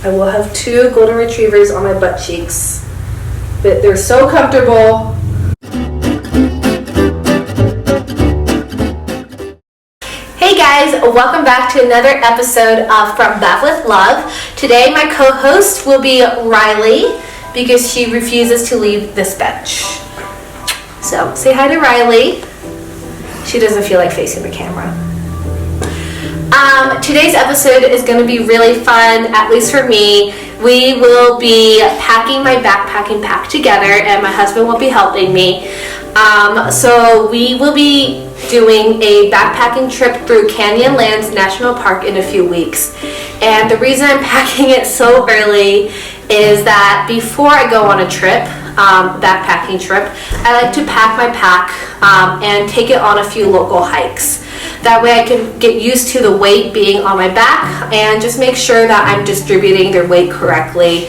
I will have 2 golden retrievers on my butt cheeks, but they're so comfortable. Hey guys, welcome back to another episode of From Bath with Love. Today my co-host will be Riley because she refuses to leave this bench. So say hi to Riley. She doesn't feel like facing the camera. Today's episode is going to be really fun, at least for me. We will be packing my backpacking pack together and my husband will be helping me. So we will be doing a backpacking trip through Canyonlands National Park in a few weeks. And the reason I'm packing it so early is that before I go on a trip, backpacking trip, I like to pack my pack and take it on a few local hikes. That way I can get used to the weight being on my back and just make sure that I'm distributing their weight correctly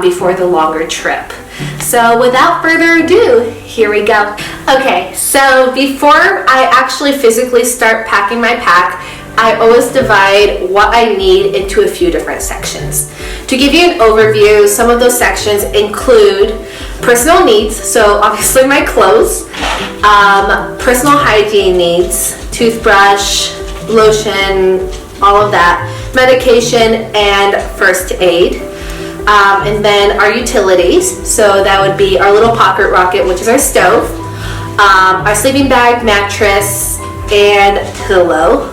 before the longer trip. So without further ado, here we go. Okay, so before I actually physically start packing my pack, I always divide what I need into a few different sections. To give you an overview, some of those sections include personal needs, so obviously my clothes, personal hygiene needs, toothbrush, lotion, all of that, medication, and first aid. And then our utilities, so that would be our little pocket rocket, which is our stove, our sleeping bag, mattress, and pillow.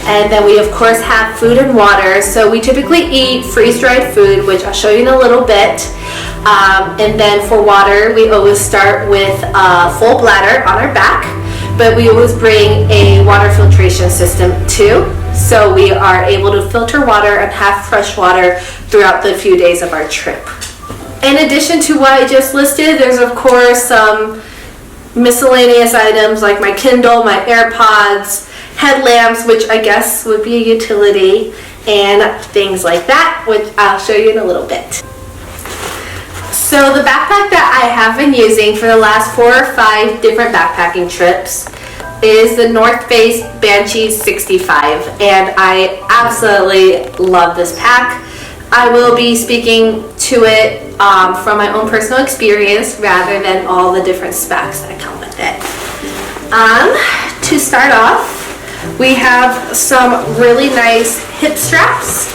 And then we of course have food and water. So we typically eat freeze-dried food, which I'll show you in a little bit. And then for water, we always start with a full bladder on our back, but we always bring a water filtration system too. So we are able to filter water and have fresh water throughout the few days of our trip. In addition to what I just listed, there's of course some miscellaneous items like my Kindle, my AirPods, headlamps, which I guess would be a utility, and things like that, which I'll show you in a little bit. So the backpack that I have been using for the last 4 or 5 different backpacking trips is the North Face Banchee 65, and I absolutely love this pack. I will be speaking to it from my own personal experience rather than all the different specs that come with it. To start off, we have some really nice hip straps,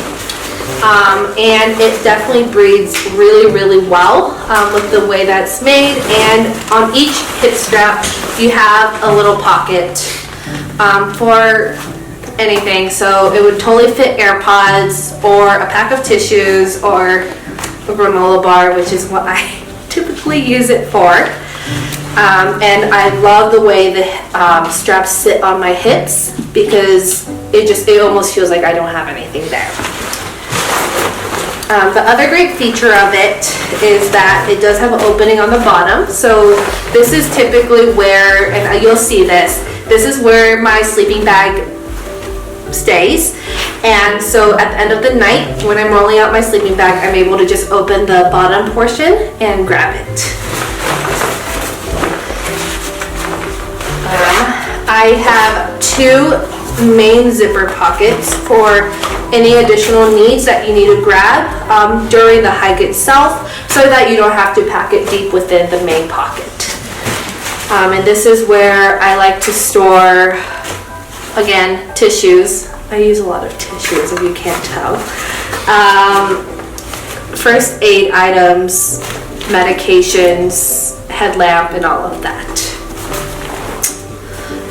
and it definitely breathes really well with the way that's made. And on each hip strap you have a little pocket for anything, so it would totally fit AirPods or a pack of tissues or a granola bar, which is what I typically use it for. And I love the way the straps sit on my hips because it almost feels like I don't have anything there. The other great feature of it is that it does have an opening on the bottom. So this is typically where, and you'll see this is where my sleeping bag stays. And so at the end of the night, when I'm rolling out my sleeping bag, I'm able to just open the bottom portion and grab it. I have 2 main zipper pockets for any additional needs that you need to grab during the hike itself, so that you don't have to pack it deep within the main pocket. And this is where I like to store, again, tissues. I use a lot of tissues if you can't tell. First aid items, medications, headlamp, and all of that.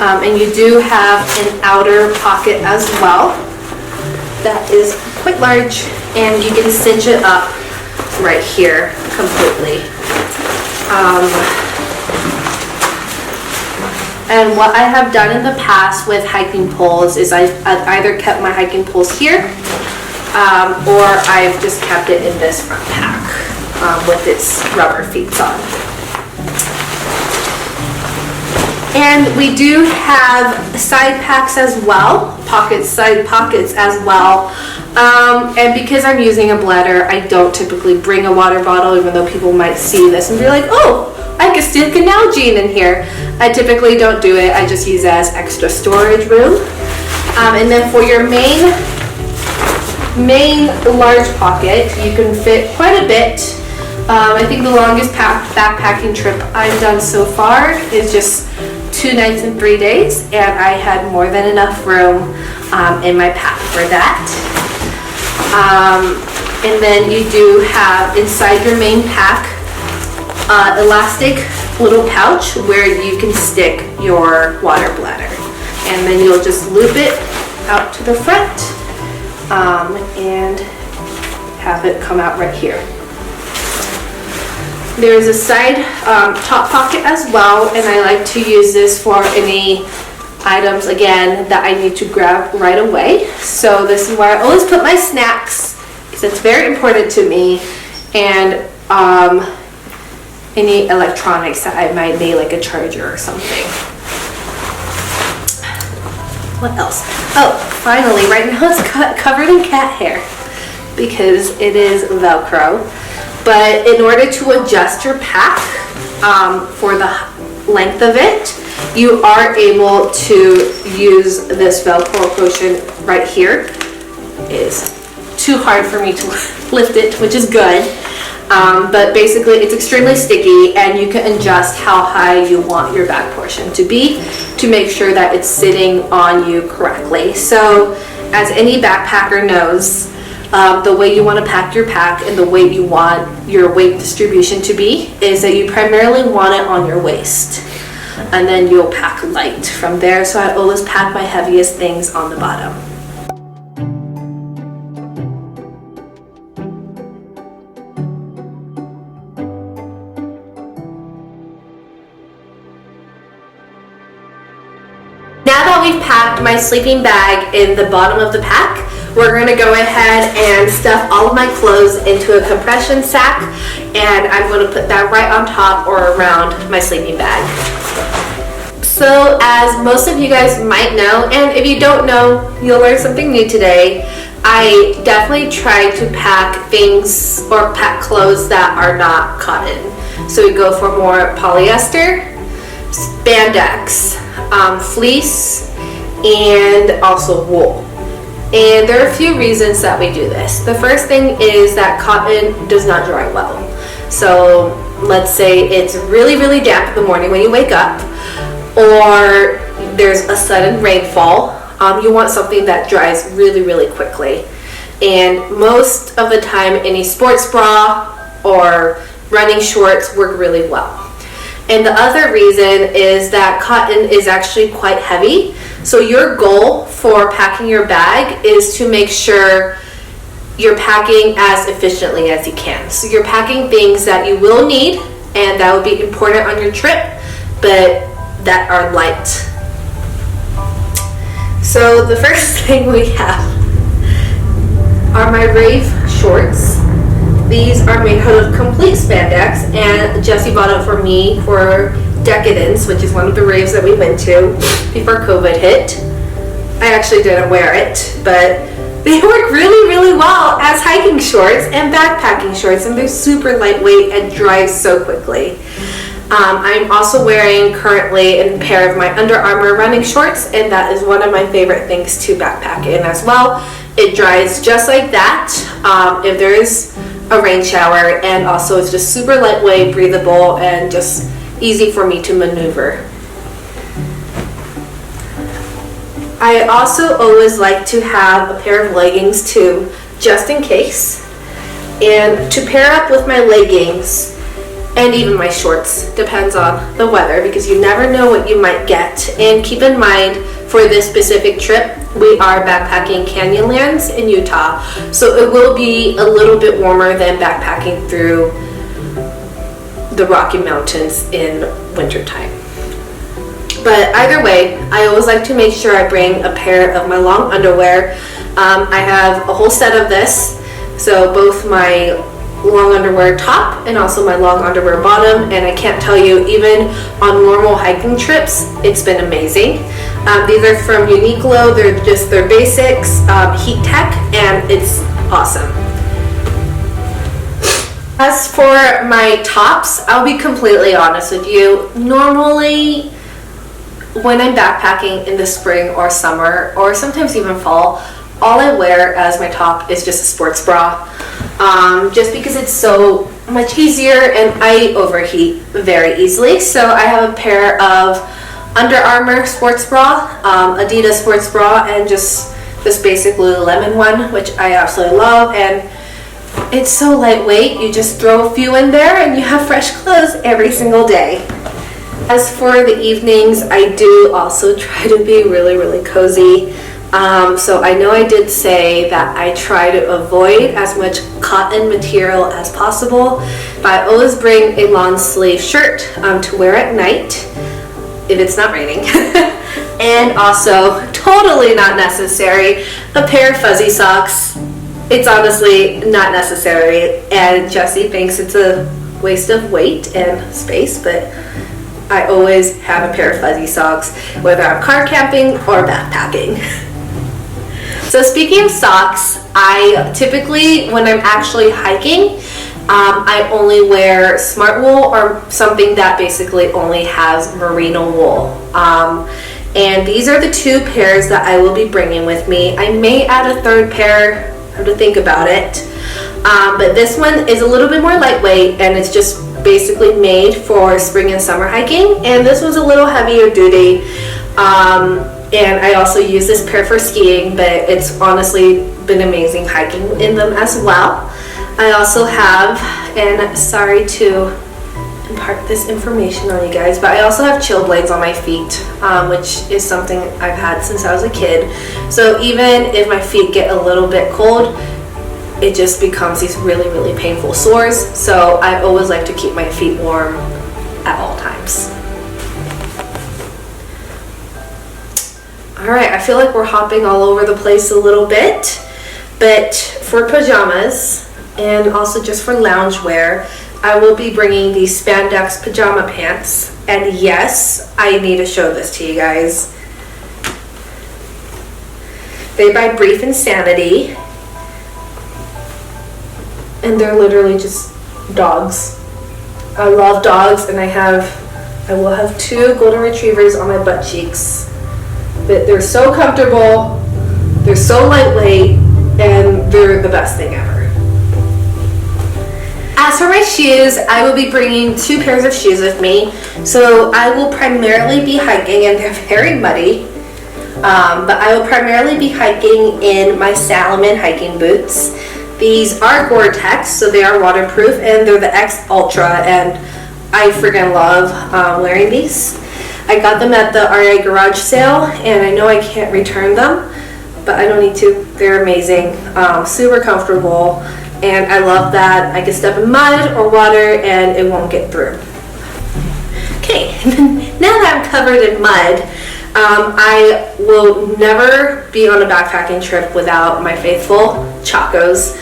And you do have an outer pocket as well that is quite large, and you can cinch it up right here completely. And what I have done in the past with hiking poles is I've either kept my hiking poles here or I've just kept it in this front pack with its rubber feet on. And we do have side packs as well, side pockets as well. And because I'm using a bladder, I don't typically bring a water bottle, even though people might see this and be like, oh, I can stick an Nalgene in here. I typically don't do it. I just use it as extra storage room. And then for your main main large pocket, you can fit quite a bit. I think the longest backpacking trip I've done so far is just 2 nights and 3 days, and I had more than enough room in my pack for that. And then you do have inside your main pack elastic little pouch where you can stick your water bladder, and then you'll just loop it out to the front and have it come out right here. There is a side top pocket as well, and I like to use this for any items again that I need to grab right away. So this is where I always put my snacks because it's very important to me, and any electronics that I might need, like a charger or something. What else? Oh, finally, right now it's covered in cat hair because it is Velcro. But in order to adjust your pack for the length of it, you are able to use this Velcro portion right here. It is too hard for me to lift it, which is good. But basically it's extremely sticky, and you can adjust how high you want your back portion to be to make sure that it's sitting on you correctly. So as any backpacker knows, the way you want to pack your pack and the way you want your weight distribution to be is that you primarily want it on your waist, and then you'll pack light from there. So I always pack my heaviest things on the bottom. Now that we've packed my sleeping bag in the bottom of the pack, we're going to go ahead and stuff all of my clothes into a compression sack, and I'm going to put that right on top or around my sleeping bag. So as most of you guys might know, and if you don't know, you'll learn something new today, I definitely try to pack things or pack clothes that are not cotton. So we go for more polyester, spandex, fleece, and also wool. And there are a few reasons that we do this. The first thing is that cotton does not dry well. So let's say it's really, really damp in the morning when you wake up, or there's a sudden rainfall. You want something that dries really, really quickly. And most of the time, any sports bra or running shorts work really well. And the other reason is that cotton is actually quite heavy. So your goal for packing your bag is to make sure you're packing as efficiently as you can. So you're packing things that you will need and that will be important on your trip, but that are light. So the first thing we have are my rave shorts. These are made out of complete spandex, and Jesse bought it for me for Decadence, which is one of the raves that we went to before COVID hit. I actually didn't wear it, but they work really, really well as hiking shorts and backpacking shorts, and they're super lightweight and dry so quickly. I'm also wearing currently a pair of my Under Armour running shorts, and that is one of my favorite things to backpack in as well. It dries just like that if there is a rain shower, and also it's just super lightweight, breathable, and just easy for me to maneuver. I also always like to have a pair of leggings too, just in case. And to pair up with my leggings, and even my shorts, depends on the weather, because you never know what you might get. And keep in mind, for this specific trip, we are backpacking Canyonlands in Utah, so it will be a little bit warmer than backpacking through the Rocky Mountains in wintertime. But either way, I always like to make sure I bring a pair of my long underwear. I have a whole set of this, so both my long underwear top and also my long underwear bottom, and I can't tell you, even on normal hiking trips, it's been amazing. These are from Uniqlo. They're just their basics, heat tech, and it's awesome. As for my tops, I'll be completely honest with you. Normally, when I'm backpacking in the spring or summer, or sometimes even fall, all I wear as my top is just a sports bra, just because it's so much easier and I overheat very easily. So I have a pair of Under Armour sports bra, Adidas sports bra, and just this basic Lululemon one, which I absolutely love, and it's so lightweight. You just throw a few in there and you have fresh clothes every single day. As for the evenings, I do also try to be really cozy. So I know I did say that I try to avoid as much cotton material as possible, but I always bring a long sleeve shirt to wear at night if it's not raining. And also, totally not necessary, a pair of fuzzy socks. It's honestly not necessary, and Jesse thinks it's a waste of weight and space, but I always have a pair of fuzzy socks, whether I'm car camping or backpacking. So speaking of socks, I typically, when I'm actually hiking, I only wear smart wool or something that basically only has merino wool. And these are the two pairs that I will be bringing with me. I may add a third pair, I have to think about it. But this one is a little bit more lightweight, and it's just basically made for spring and summer hiking. And this was a little heavier duty. And I also use this pair for skiing, but it's honestly been amazing hiking in them as well. I also have, and sorry to impart this information on you guys, but I also have chill blades on my feet, which is something I've had since I was a kid. So even if my feet get a little bit cold, it just becomes these really painful sores. So I always like to keep my feet warm at all times. Alright, I feel like we're hopping all over the place a little bit, but for pajamas and also just for loungewear, I will be bringing these spandex pajama pants. And yes, I need to show this to you guys. They by Brief Insanity, and they're literally just dogs. I love dogs, and I will have 2 golden retrievers on my butt cheeks. But they're so comfortable, they're so lightweight, and they're the best thing ever. As for my shoes, I will be bringing 2 pairs of shoes with me. So I will primarily be hiking, and they're very muddy, but I will primarily be hiking in my Salomon hiking boots. These are Gore-Tex, so they are waterproof, and they're the X Ultra, and I freaking love wearing these. I got them at the RA garage sale, and I know I can't return them, but I don't need to. They're amazing, super comfortable, and I love that I can step in mud or water and it won't get through. Okay, now that I'm covered in mud, I will never be on a backpacking trip without my faithful chacos.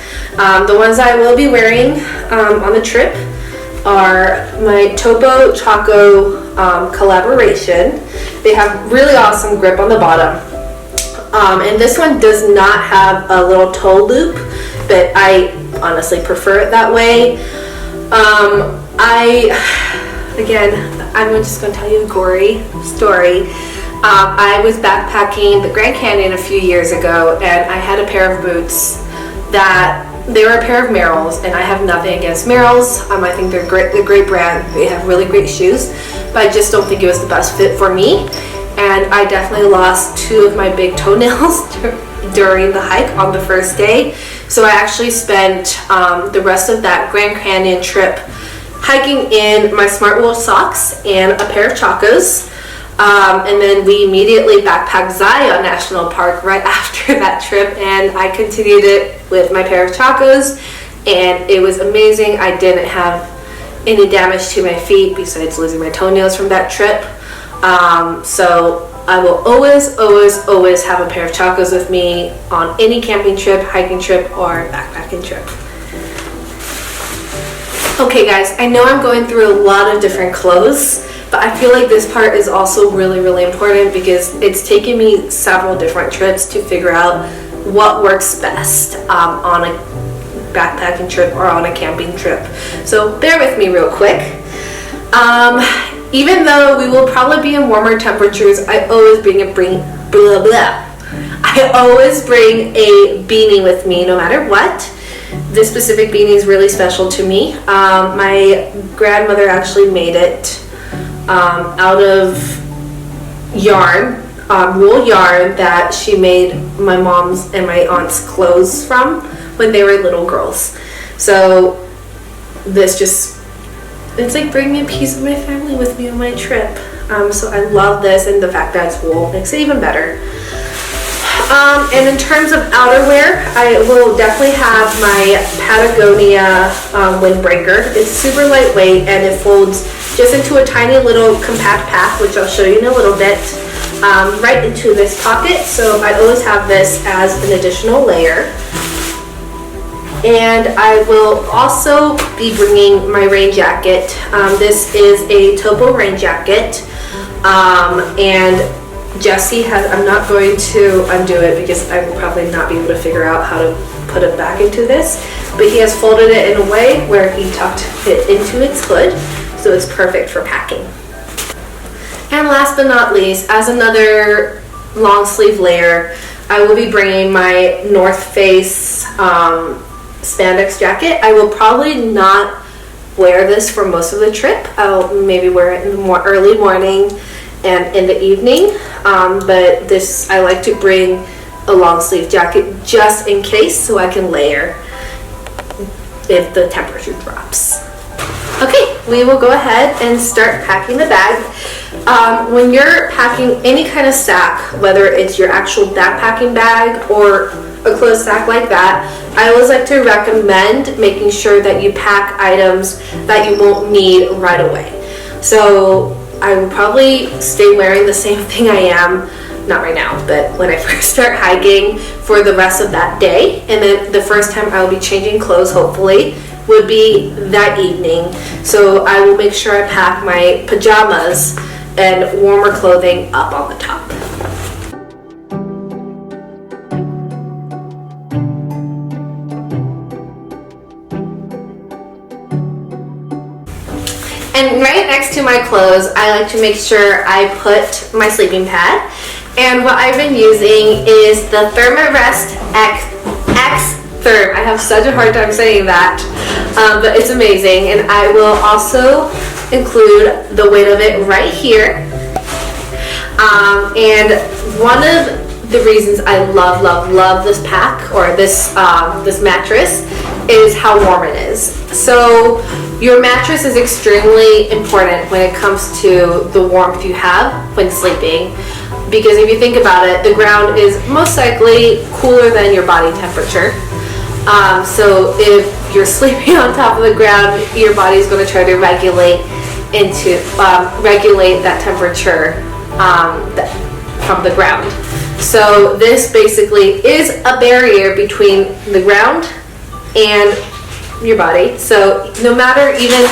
The ones I will be wearing on the trip are my Topo Chaco collaboration. They have really awesome grip on the bottom, and this one does not have a little toe loop, but I honestly prefer it that way. I'm just going to tell you a gory story. I was backpacking the Grand Canyon a few years ago, and I had a pair of boots that they were a pair of Merrells, and I have nothing against Merrells. I think they're great. They're a great brand. They have really great shoes, but I just don't think it was the best fit for me. And I definitely lost 2 of my big toenails during the hike on the first day. So I actually spent the rest of that Grand Canyon trip hiking in my Smart Wool socks and a pair of chacos. And then we immediately backpacked Zion National Park right after that trip, and I continued it with my pair of chacos, and it was amazing. I didn't have any damage to my feet besides losing my toenails from that trip. So I will always have a pair of chacos with me on any camping trip, hiking trip, or backpacking trip. Okay guys, I know I'm going through a lot of different clothes, but I feel like this part is also really important because it's taken me several different trips to figure out what works best on a backpacking trip or on a camping trip. So bear with me real quick. Even though we will probably be in warmer temperatures, I always bring I always bring a beanie with me no matter what. This specific beanie is really special to me. My grandmother actually made it out of yarn, wool yarn that she made my mom's and my aunt's clothes from when they were little girls. So this just, it's like bringing a piece of my family with me on my trip. So I love this, and the fact that it's wool makes it even better. And in terms of outerwear, I will definitely have my Patagonia windbreaker. It's super lightweight and it folds just into a tiny little compact pack, which I'll show you in a little bit, right into this pocket. So I always have this as an additional layer. And I will also be bringing my rain jacket. This is a Topo rain jacket, and Jesse has, I'm not going to undo it because I will probably not be able to figure out how to put it back into this, but he has folded it in a way where he tucked it into its hood, so it's perfect for packing. And last but not least, as another long sleeve layer, I will be bringing my North Face spandex jacket. I will probably not wear this for most of the trip. I'll maybe wear it in the early morning and in the evening, but this, I like to bring a long sleeve jacket just in case, so I can layer if the temperature drops. Okay, we will go ahead and start packing the bag. When you're packing any kind of sack, whether it's your actual backpacking bag or a clothes sack like that, I always like to recommend making sure that you pack items that you won't need right away. So I will probably stay wearing the same thing I am, not right now, but when I first start hiking for the rest of that day. And then the first time I will be changing clothes, hopefully, would be that evening. So I will make sure I pack my pajamas and warmer clothing up on the top. And right next to my clothes, I like to make sure I put my sleeping pad. And what I've been using is the Therm X Therm. I have such a hard time saying that, but it's amazing. And I will also include the weight of it right here. And one of the reasons I love this pack, or this mattress, is how warm it is. So your mattress is extremely important when it comes to the warmth you have when sleeping, because if you think about it, the ground is most likely cooler than your body temperature. So if you're sleeping on top of the ground, your body is going to try to regulate that temperature from the ground. So this basically is a barrier between the ground and your body. So no matter, even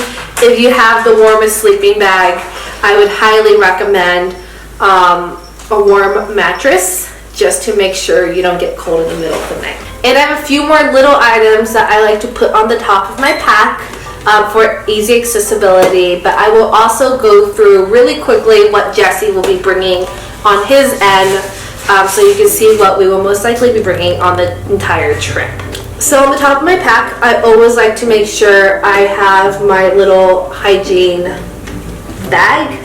if you have the warmest sleeping bag, I would highly recommend a warm mattress, just to make sure you don't get cold in the middle of the night. And I have a few more little items that I like to put on the top of my pack for easy accessibility, but I will also go through really quickly what Jesse will be bringing on his end, so you can see what we will most likely be bringing on the entire trip. So on the top of my pack, I always like to make sure I have my little hygiene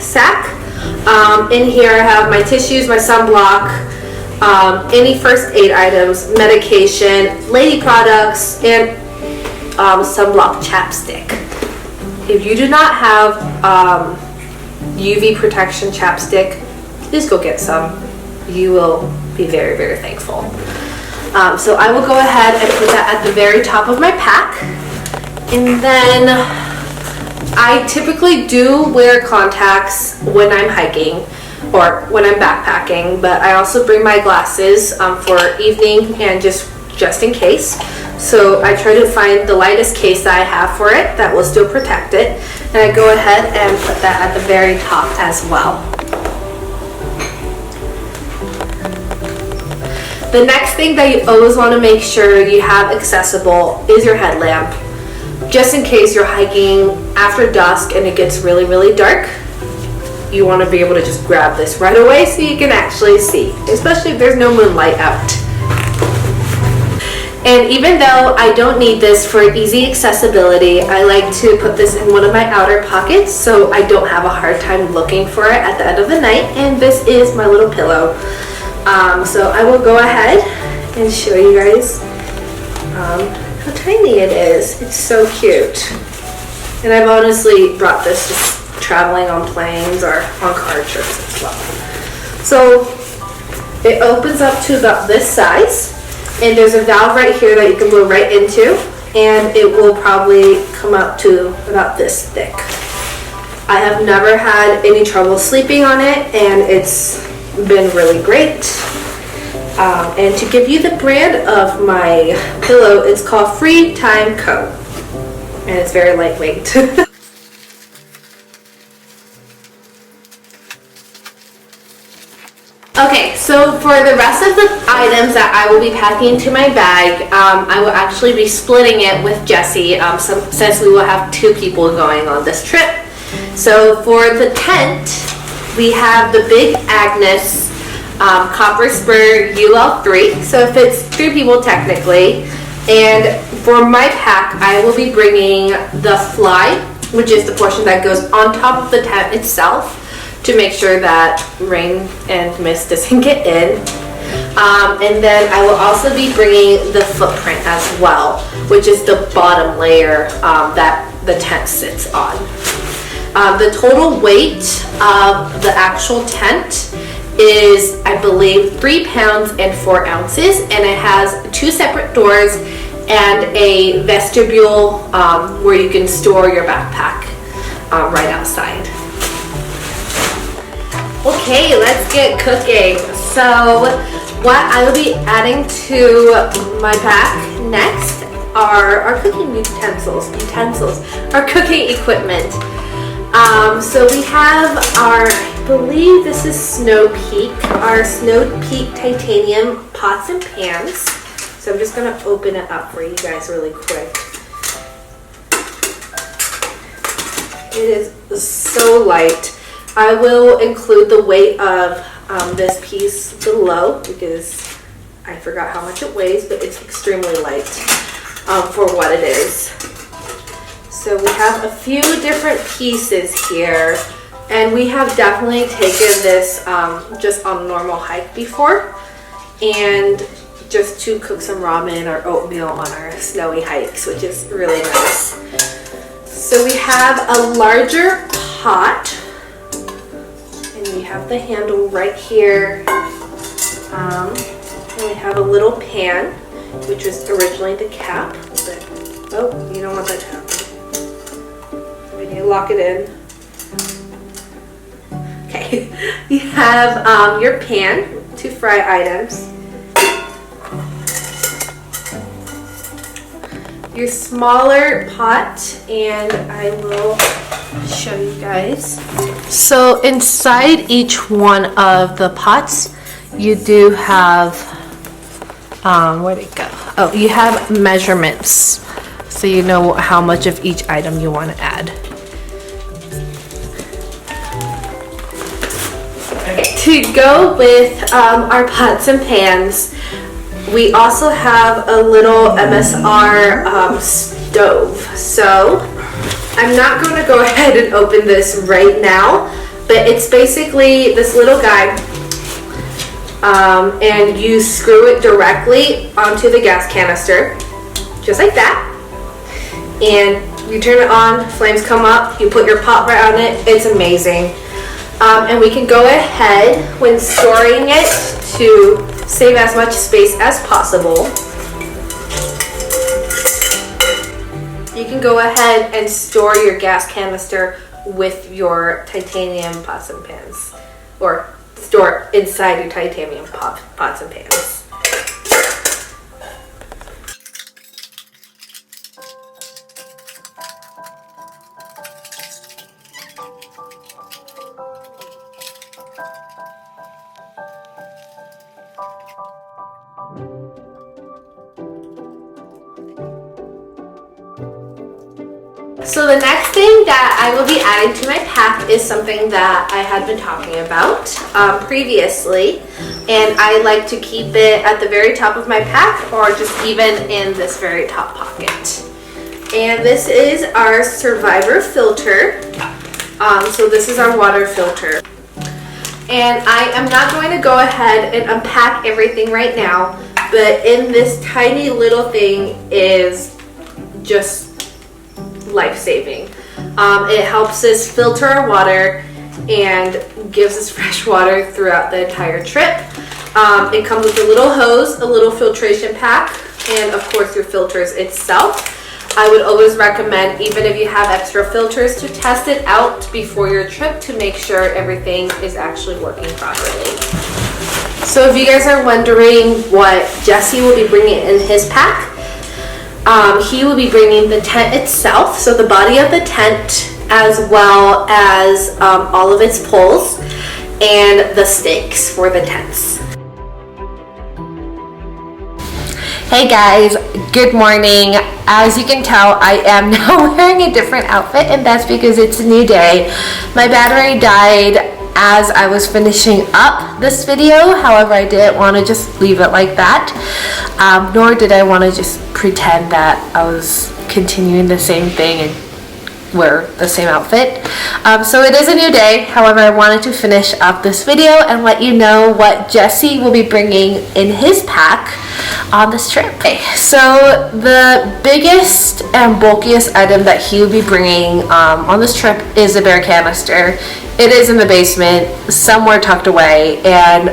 sack. In here I have my tissues, my sunblock, any first aid items, medication, lady products, and sunblock chapstick. If you do not have UV protection chapstick, please go get some. You will be very, very thankful. So I will go ahead and put that at the very top of my pack. And then I typically do wear contacts when I'm hiking or when I'm backpacking, but I also bring my glasses for evening and just in case. So I try to find the lightest case that I have for it that will still protect it, and I go ahead and put that at the very top as well. The next thing that you always want to make sure you have accessible is your headlamp, just in case you're hiking after dusk and it gets really, really dark. you want to be able to just grab this right away so you can actually see, especially if there's no moonlight out. And even though I don't need this for easy accessibility, I like to put this in one of my outer pockets so I don't have a hard time looking for it at the end of the night. And this is my little pillow. So I will go ahead and show you guys how tiny it is. It's so cute. And I've honestly brought this just traveling on planes or on car trips as well. So it opens up to about this size. And there's a valve right here that you can blow right into, and it will probably come up to about this thick. I have never had any trouble sleeping on it, and it's been really great. And to give you the brand of my pillow, it's called Free Time Co. And it's very lightweight. Okay, so for the rest of the items that I will be packing into my bag, I will actually be splitting it with Jessie since we will have 2 people going on this trip. So for the tent, we have the big Agnes copper Spur UL3, so it fits 3 people technically. And for my pack, I will be bringing the fly, which is the portion that goes on top of the tent itself, to make sure that rain and mist doesn't get in. And then I will also be bringing the footprint as well, which is the bottom layer that the tent sits on. The total weight of the actual tent is, I believe, 3 pounds and 4 ounces, and it has 2 separate doors and a vestibule where you can store your backpack right outside. Okay, let's get cooking. So what I will be adding to my pack next are our cooking utensils, our cooking equipment. So we have our, I believe this is Snow Peak, our Snow Peak titanium pots and pans. So I'm just gonna open it up for you guys really quick. It is so light. I will include the weight of this piece below because I forgot how much it weighs, but it's extremely light for what it is. So we have a few different pieces here, and we have definitely taken this just on a normal hike before, and just to cook some ramen or oatmeal on our snowy hikes, which is really nice. So we have a larger pot. We have the handle right here, and we have a little pan, which was originally the cap, but oh, you don't want that to happen. We need to lock it in. Okay, you have your pan to fry items, your smaller pot, and I will show you guys. So inside each one of the pots, you do have, where'd it go? Oh, you have measurements, so you know how much of each item you want to add. Okay, to go with our pots and pans, we also have a little MSR stove. So I'm not going to go ahead and open this right now, but it's basically this little guy, and you screw it directly onto the gas canister, just like that, and you turn it on, flames come up, you put your pot right on it. It's amazing. And we can go ahead when storing it to save as much space as possible. You can go ahead and store your gas canister with your titanium pots and pans, or store it inside your titanium pots and pans. So the next thing that I will be adding to my pack is something that I had been talking about previously, and I like to keep it at the very top of my pack or just even in this very top pocket. And this is our Survivor filter. So this is our water filter. And I am not going to go ahead and unpack everything right now, but in this tiny little thing is just life-saving. It helps us filter our water and gives us fresh water throughout the entire trip. It comes with a little hose, a little filtration pack, and of course your filters itself. I would always recommend, even if you have extra filters, to test it out before your trip to make sure everything is actually working properly. So if you guys are wondering what Jesse will be bringing in his pack, he will be bringing the tent itself, so the body of the tent, as well as all of its poles and the stakes for the tents. Hey guys, good morning. As you can tell, I am now wearing a different outfit, and that's because it's a new day. My battery died as I was finishing up this video. However, I didn't want to just leave it like that, nor did I want to just pretend that I was continuing the same thing and wear the same outfit. So it is a new day. However, I wanted to finish up this video and let you know what Jesse will be bringing in his pack on this trip. Okay, so the biggest and bulkiest item that he will be bringing on this trip is a bear canister. It is in the basement, somewhere tucked away, and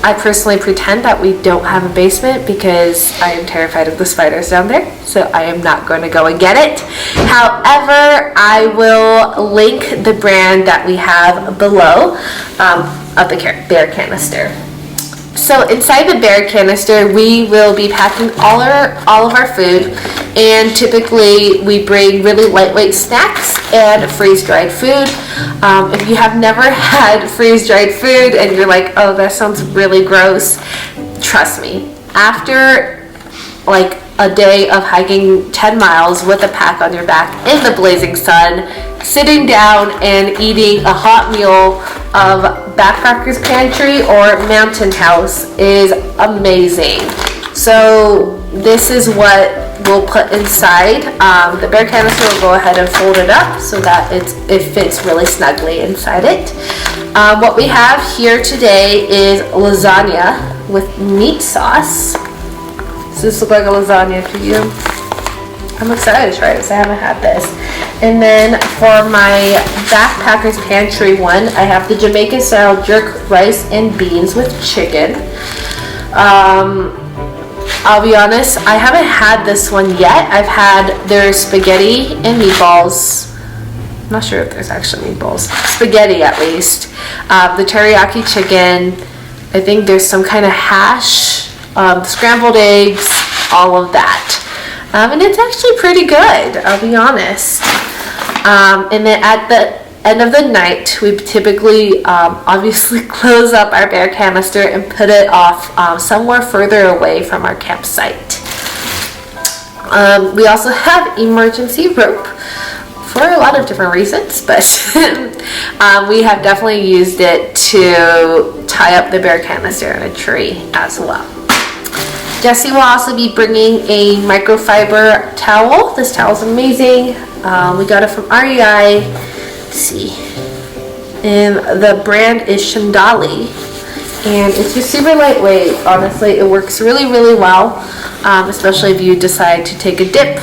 I personally pretend that we don't have a basement because I am terrified of the spiders down there, so I am not going to go and get it. However, I will link the brand that we have below of the bear canister. So inside the bear canister, we will be packing all of our food, and typically we bring really lightweight snacks and freeze-dried food. If you have never had freeze-dried food and you're like, oh, that sounds really gross, trust me. After like a day of hiking 10 miles with a pack on your back in the blazing sun, sitting down and eating a hot meal of Backpackers Pantry or Mountain House is amazing. So this is what we'll put inside. The bear canister will go ahead and fold it up so that it fits really snugly inside it. What we have here today is lasagna with meat sauce. Does this look like a lasagna to you? I'm excited to try this. I haven't had this. And then for my Backpackers Pantry one, I have the Jamaican style jerk rice and beans with chicken. I'll be honest, I haven't had this one yet. I've had their spaghetti and meatballs. I'm not sure if there's actually meatballs. Spaghetti at least. The teriyaki chicken. I think there's some kind of hash, scrambled eggs, all of that. And it's actually pretty good, I'll be honest. And then at the end of the night, we typically obviously close up our bear canister and put it off somewhere further away from our campsite. We also have emergency rope for a lot of different reasons, but we have definitely used it to tie up the bear canister in a tree as well. Jesse will also be bringing a microfiber towel. This towel is amazing. We got it from REI. Let's see. And the brand is Shandali. And it's just super lightweight. Honestly, it works really, really well. Especially if you decide to take a dip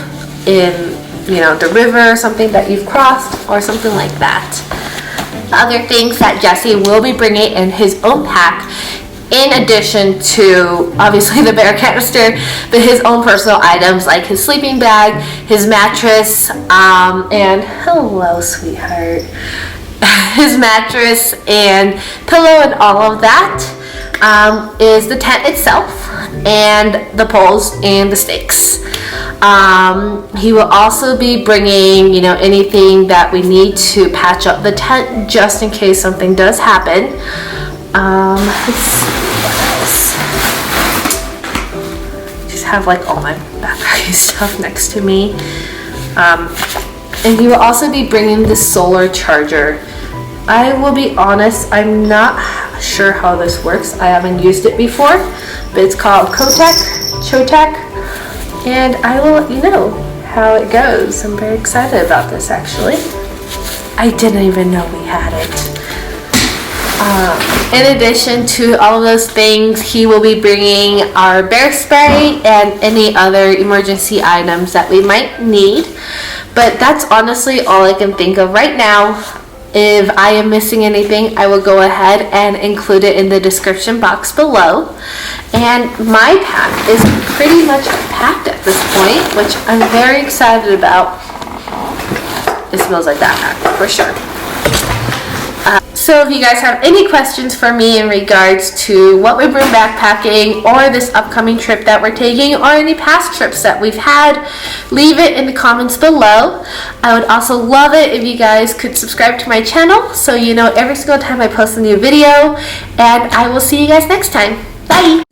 in, the river or something that you've crossed or something like that. Other things that Jesse will be bringing in his own pack, in addition to obviously the bear canister, but his own personal items like his sleeping bag, his mattress, and hello sweetheart, his mattress and pillow and all of that, is the tent itself and the poles and the stakes. He will also be bringing, anything that we need to patch up the tent just in case something does happen. Let's see what else. Just have like all my backpacking stuff next to me. And he will also be bringing the solar charger. I will be honest, I'm not sure how this works. I haven't used it before, but it's called Chotec, and I will let you know how it goes. I'm very excited about this, actually. I didn't even know we had it. In addition to all of those things, he will be bringing our bear spray and any other emergency items that we might need. But that's honestly all I can think of right now. If I am missing anything, I will go ahead and include it in the description box below. And my pack is pretty much packed at this point, which I'm very excited about. It smells like that pack, for sure. So if you guys have any questions for me in regards to what we bring backpacking or this upcoming trip that we're taking or any past trips that we've had, leave it in the comments below. I would also love it if you guys could subscribe to my channel so you know every single time I post a new video, and I will see you guys next time. Bye!